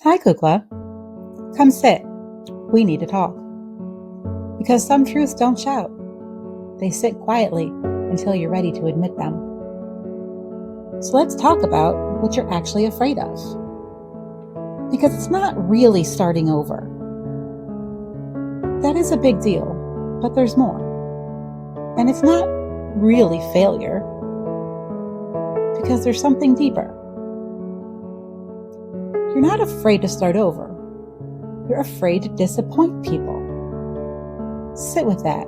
Hi, Kukla. Come sit. We need to talk. Because some truths don't shout. They sit quietly until you're ready to admit them. So let's talk about what you're actually afraid of. Because it's not really starting over. That is a big deal, but there's more. And it's not really failure, because there's something deeper. You're not afraid to start over. You're afraid to disappoint people. Sit with that.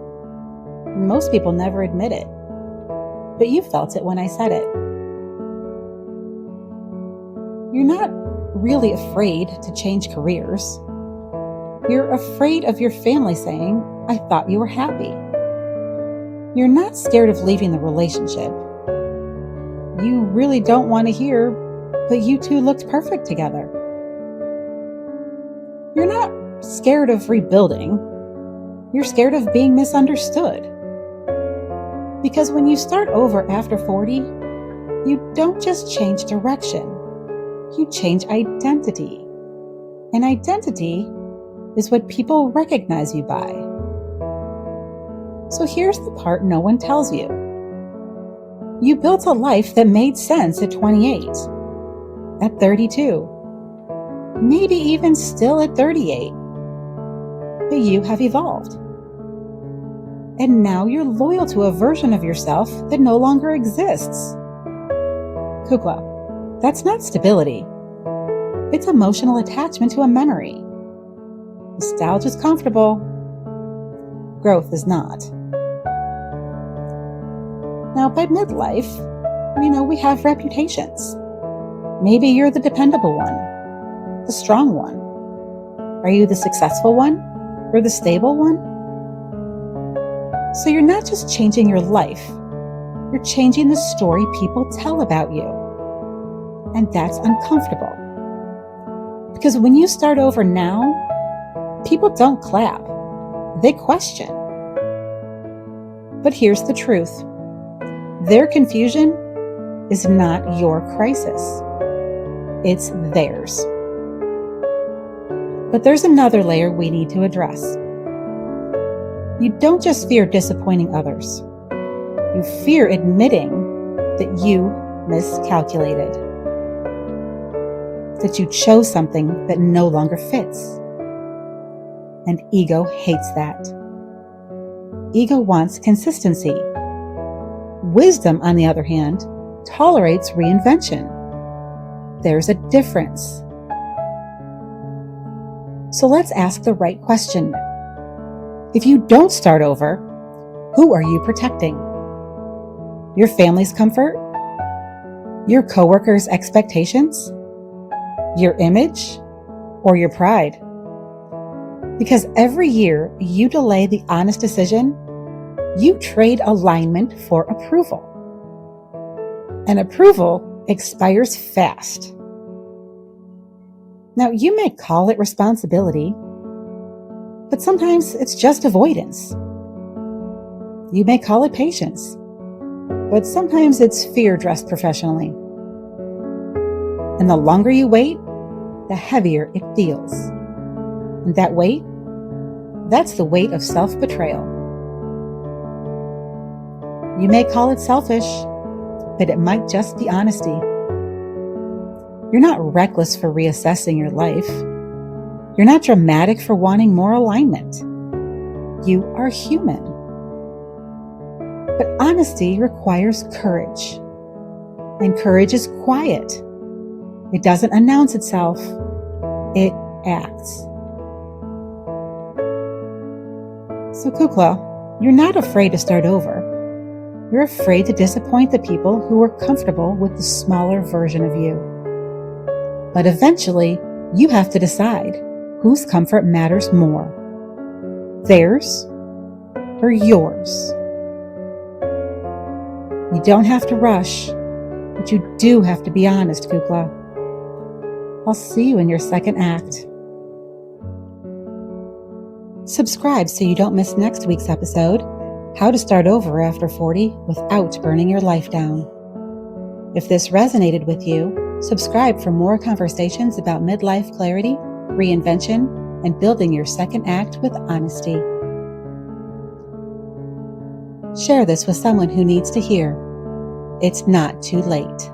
Most people never admit it, but you felt it when I said it. You're not really afraid to change careers. You're afraid of your family saying, "I thought you were happy." You're not scared of leaving the relationship. You really don't want to hear, "But you two looked perfect together." You're not scared of rebuilding. You're scared of being misunderstood. Because when you start over after 40, you don't just change direction. You change identity. And identity is what people recognize you by. So here's the part no one tells you. You built a life that made sense at 28, at 32, maybe even still at 38. But you have evolved. And now you're loyal to a version of yourself that no longer exists. Kukla, that's not stability. It's emotional attachment to a memory. Nostalgia is comfortable. Growth is not. Now, by midlife, we have reputations. Maybe you're the dependable one, the strong one. Are you the successful one or the stable one? So you're not just changing your life, you're changing the story people tell about you. And that's uncomfortable. Because when you start over now, people don't clap, they question. But here's the truth. Their confusion is not your crisis. It's theirs. But there's another layer we need to address. You don't just fear disappointing others. You fear admitting that you miscalculated. That you chose something that no longer fits. And ego hates that. Ego wants consistency. Wisdom, on the other hand, tolerates reinvention. There's a difference. So let's ask the right question. If you don't start over, who are you protecting? Your family's comfort? Your coworkers' expectations? Your image? Or your pride? Because every year you delay the honest decision, you trade alignment for approval. And approval expires fast. Now, you may call it responsibility, but sometimes it's just avoidance. You may call it patience, but sometimes it's fear dressed professionally. And the longer you wait, the heavier it feels. And that weight, that's the weight of self-betrayal. You may call it selfish, but it might just be honesty. You're not reckless for reassessing your life. You're not dramatic for wanting more alignment. You are human. But honesty requires courage. And courage is quiet. It doesn't announce itself. It acts. So Kukla, you're not afraid to start over. You're afraid to disappoint the people who are comfortable with the smaller version of you. But eventually, you have to decide whose comfort matters more, theirs or yours. You don't have to rush, but you do have to be honest, Kukla. I'll see you in your second act. Subscribe so you don't miss next week's episode, How to Start Over After 40 Without Burning Your Life Down. If this resonated with you, Subscribe for more conversations about midlife clarity, reinvention, and building your second act with honesty. Share this with someone who needs to hear. It's not too late.